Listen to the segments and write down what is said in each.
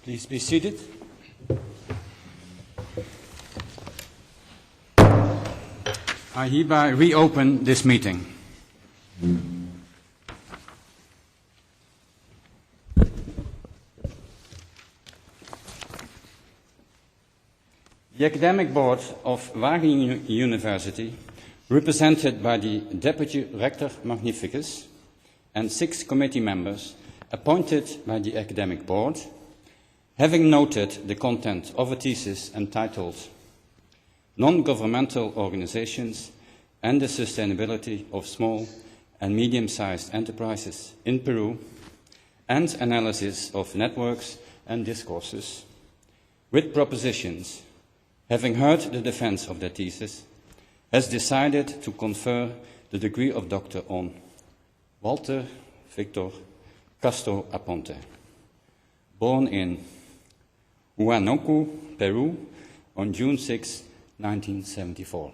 Please be seated. I hereby reopen this meeting. The Academic Board of Wageningen University, represented by the Deputy Rector Magnificus and 6 committee members appointed by the Academic Board, having noted the content of a thesis entitled Non-Governmental Organizations and the Sustainability of Small and Medium-Sized Enterprises in Peru, and analysis of networks and discourses, with propositions, having heard the defense of the thesis, has decided to confer the degree of doctor on Walter Victor Castro Aponte, born in Huánuco-Perú on June 6, 1974,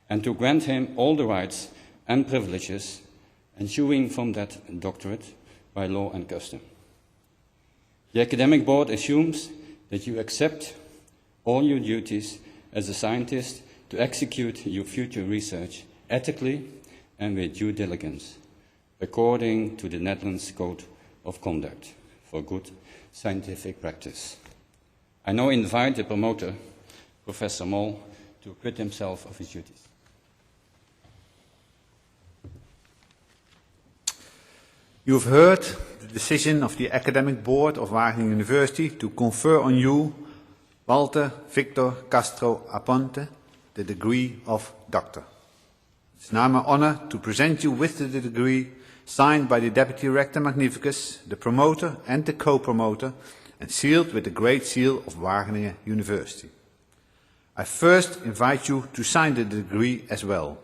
and to grant him all the rights and privileges ensuing from that doctorate by law and custom. The Academic Board assumes that you accept all your duties as a scientist to execute your future research ethically and with due diligence, according to the Netherlands Code of Conduct for Good Scientific Practice. I now invite the promoter, Professor Mol, to acquit himself of his duties. You have heard the decision of the Academic Board of Wageningen University to confer on you, Walter Victor Castro Aponte, the degree of doctor. It's now my honor to present you with the degree signed by the Deputy Rector Magnificus, the promoter and the co-promoter, and sealed with the Great Seal of Wageningen University. I first invite you to sign the degree as well.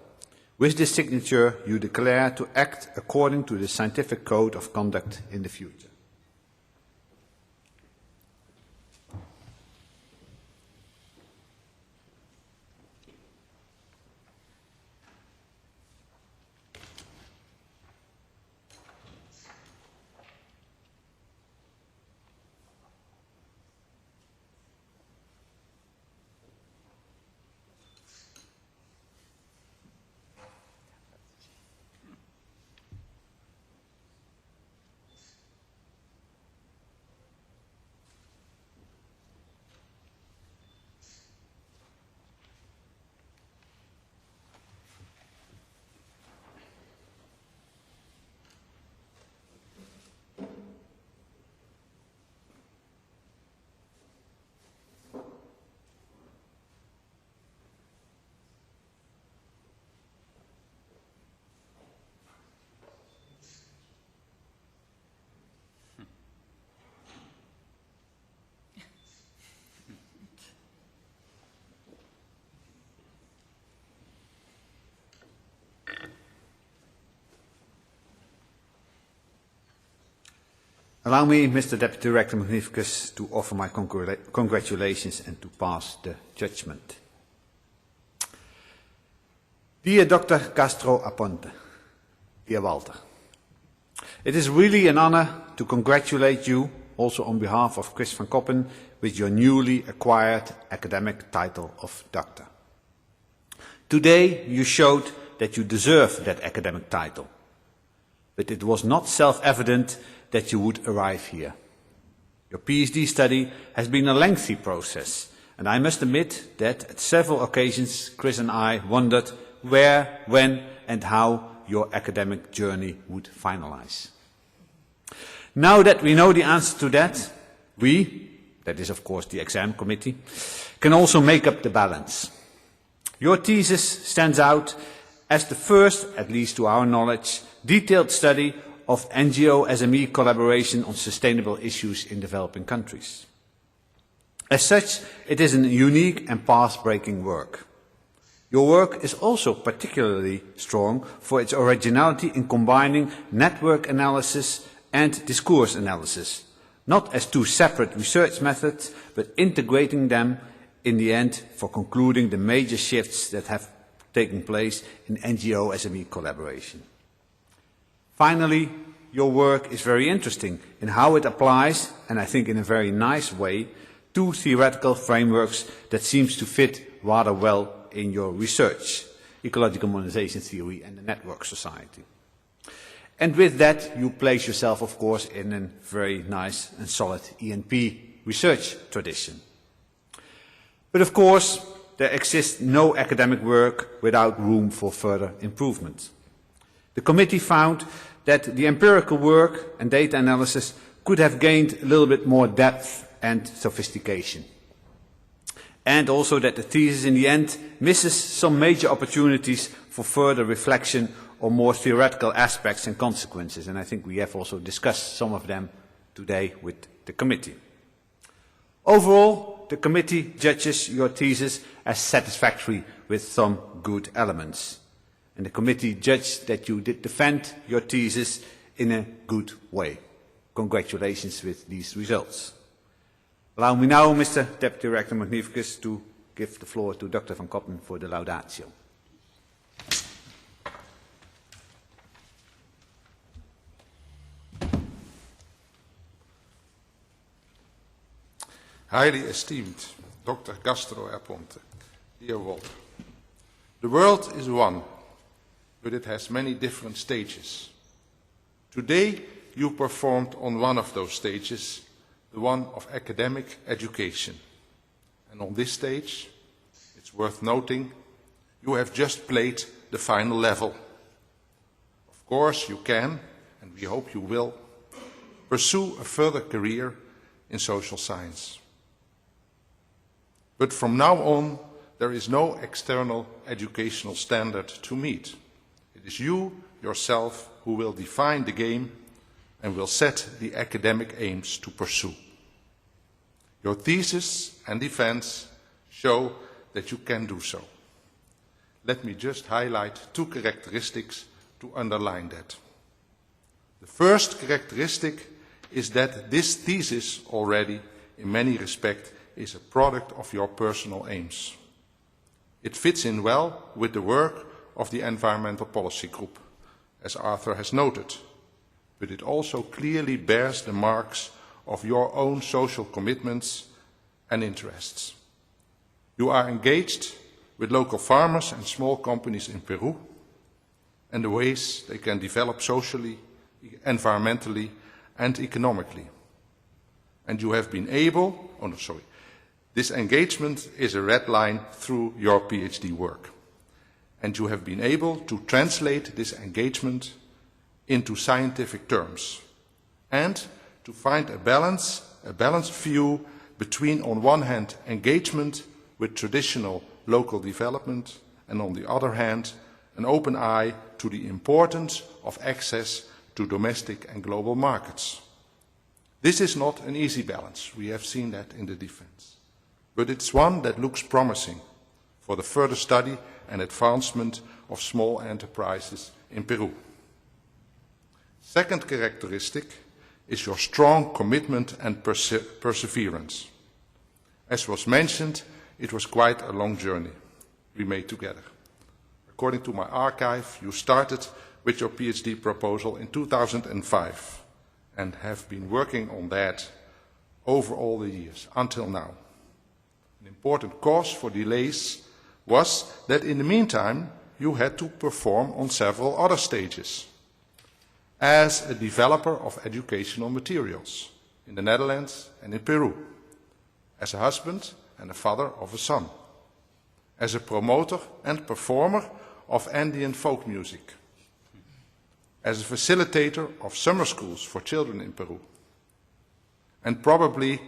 With this signature, you declare to act according to the Scientific Code of Conduct in the future. Allow me, Mr. Deputy Rector Magnificus, to offer my congratulations and to pass the judgment. Dear Dr. Castro Aponte, dear Walter, it is really an honor to congratulate you, also on behalf of Chris van Koppen, with your newly acquired academic title of doctor. Today you showed that you deserve that academic title, but it was not self-evident that you would arrive here. Your PhD study has been a lengthy process, and I must admit that at several occasions Chris and I wondered where, when and how your academic journey would finalize. Now that we know the answer to that, we, that is of course the exam committee, can also make up the balance. Your thesis stands out as the first, at least to our knowledge, detailed study of NGO-SME collaboration on sustainable issues in developing countries. As such, it is a unique and path-breaking work. Your work is also particularly strong for its originality in combining network analysis and discourse analysis, not as two separate research methods, but integrating them in the end for concluding the major shifts that have taken place in NGO-SME collaboration. Finally, your work is very interesting in how it applies, and I think in a very nice way, to theoretical frameworks that seems to fit rather well in your research, ecological modernization theory and the network society. And with that, you place yourself, of course, in a very nice and solid ENP research tradition. But of course, there exists no academic work without room for further improvement. The committee found that the empirical work and data analysis could have gained a little bit more depth and sophistication. And also that the thesis in the end misses some major opportunities for further reflection on more theoretical aspects and consequences. And I think we have also discussed some of them today with the committee. Overall, the committee judges your thesis as satisfactory with some good elements. And the committee judged that you did defend your thesis in a good way. Congratulations with these results. Allow me now, Mr. Deputy Director Magnificus, to give the floor to Dr. van Koppen for the laudatio. Highly esteemed Dr. Castro Aponte, dear Walter, the world is one, but it has many different stages. Today you performed on one of those stages, the one of academic education. And on this stage, it's worth noting, you have just played the final level. Of course you can, and we hope you will, pursue a further career in social science. But from now on, there is no external educational standard to meet. It is you, yourself, who will define the game and will set the academic aims to pursue. Your thesis and defense show that you can do so. Let me just highlight two characteristics to underline that. The first characteristic is that this thesis already, in many respects, is a product of your personal aims. It fits in well with the work of the Environmental Policy Group, as Arthur has noted, but it also clearly bears the marks of your own social commitments and interests. You are engaged with local farmers and small companies in Peru and the ways they can develop socially, environmentally and economically. And you have been able, this engagement is a red line through your PhD work. And you have been able to translate this engagement into scientific terms and to find a balanced view between, on one hand, engagement with traditional local development and, on the other hand, an open eye to the importance of access to domestic and global markets. This is not an easy balance. We have seen that in the defense. But it's one that looks promising for the further study and advancement of small enterprises in Peru. Second characteristic is your strong commitment and perseverance. As was mentioned, it was quite a long journey we made together. According to my archive, you started with your PhD proposal in 2005 and have been working on that over all the years until now. An important cause for delays was that in the meantime you had to perform on several other stages as a developer of educational materials in the Netherlands and in Peru, as a husband and a father of a son, as a promoter and performer of Andean folk music, as a facilitator of summer schools for children in Peru, and probably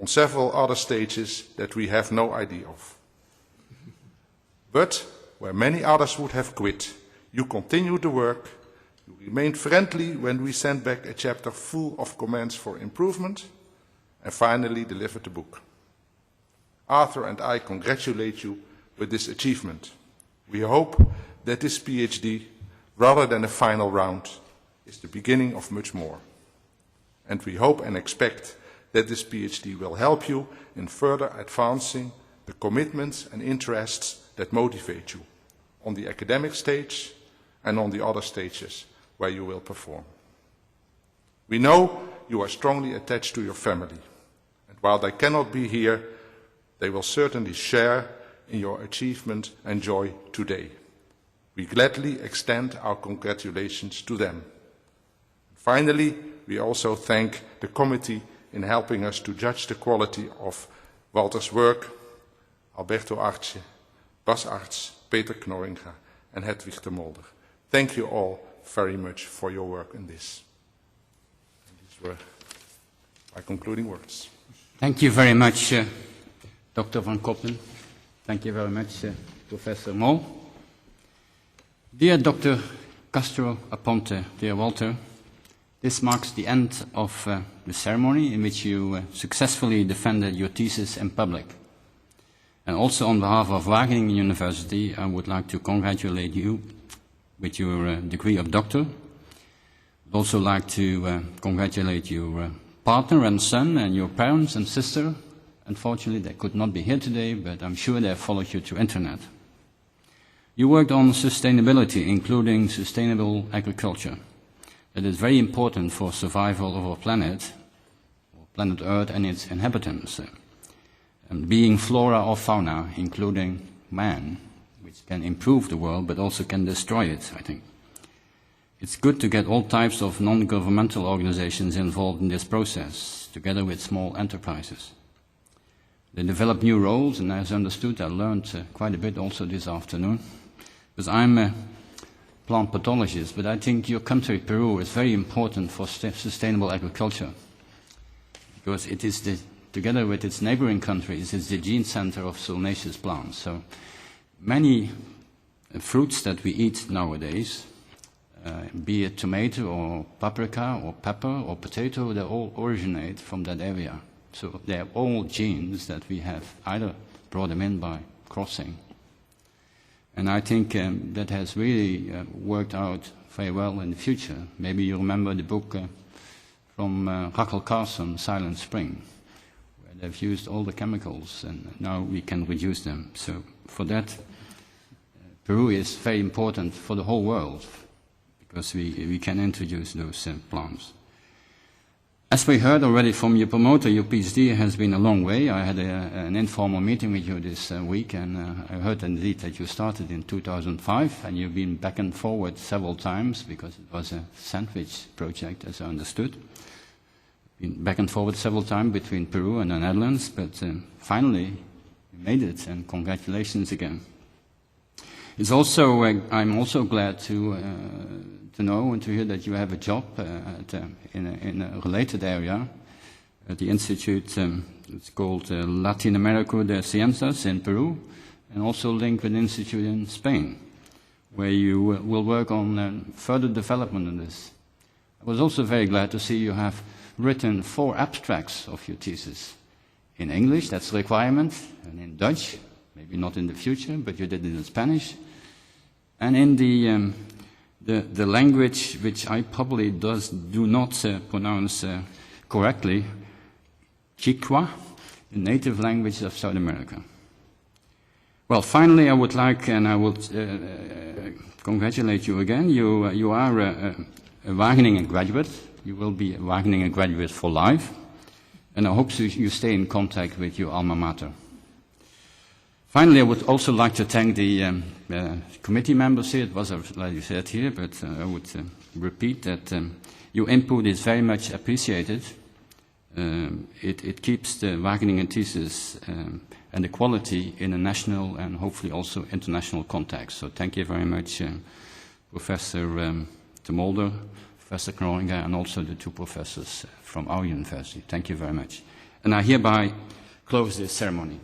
on several other stages that we have no idea of. But where many others would have quit, you continued the work, you remained friendly when we sent back a chapter full of comments for improvement, and finally delivered the book. Arthur and I congratulate you with this achievement. We hope that this PhD, rather than a final round, is the beginning of much more. And we hope and expect that this PhD will help you in further advancing the commitments and interests that motivate you on the academic stage and on the other stages where you will perform. We know you are strongly attached to your family, and while they cannot be here, they will certainly share in your achievement and joy today. We gladly extend our congratulations to them. Finally, we also thank the committee in helping us to judge the quality of Walter's work, Alberto Arce, Bas Arts, Peter Knorringa, and Hedwig de Mulder. Thank you all very much for your work in this. And these were my concluding words. Thank you very much, Dr. van Koppen. Thank you very much, Professor Mol. Dear Dr. Castro Aponte, dear Walter, this marks the end of the ceremony in which you successfully defended your thesis in public. And also on behalf of Wageningen University, I would like to congratulate you with your degree of doctor. I'd also like to congratulate your partner and son and your parents and sister. Unfortunately, they could not be here today, but I'm sure they followed you through internet. You worked on sustainability, including sustainable agriculture. That is very important for survival of our planet Earth and its inhabitants. And being flora or fauna, including man, which can improve the world but also can destroy it, I think. It's good to get all types of non-governmental organizations involved in this process, together with small enterprises. They develop new roles, and as understood, I learned quite a bit also this afternoon, because I'm a plant pathologist, but I think your country, Peru, is very important for sustainable agriculture, because it is together with its neighboring countries, it's the gene center of solanaceous plants. So many fruits that we eat nowadays, be it tomato or paprika or pepper or potato, they all originate from that area. So they are all genes that we have either brought them in by crossing. And I think that has really worked out very well in the future. Maybe you remember the book from Rachel Carson, Silent Spring, where they've used all the chemicals and now we can reduce them. So for that, Peru is very important for the whole world because we can introduce those plants. As we heard already from your promoter, your PhD has been a long way. I had an informal meeting with you this week, and I heard indeed that you started in 2005, and you've been back and forward several times because it was a sandwich project, as I understood. Been back and forward several times between Peru and the Netherlands, but finally you made it, and congratulations again. It's also, I'm also glad to know and to hear that you have a job in a related area at the institute. It's called Latin America de Ciencias in Peru, and also linked with an institute in Spain, where you will work on further development of this. I was also very glad to see you have written 4 abstracts of your thesis. In English, that's a requirement, and in Dutch, maybe not in the future, but you did it in Spanish, and in the language which I probably do not pronounce correctly, Chicwa, the native language of South America. Well, finally, I would like, and I would congratulate you again. You are a Wageningen graduate. You will be a Wageningen graduate for life, and I hope you stay in contact with your alma mater. Finally, I would also like to thank the committee members here. It was already said here, but I would repeat that your input is very much appreciated. It keeps the Wageningen thesis and the quality in a national and hopefully also international context. So thank you very much, Professor de Mulder, Professor Knorringa, and also the 2 professors from our university. Thank you very much. And I hereby close this ceremony.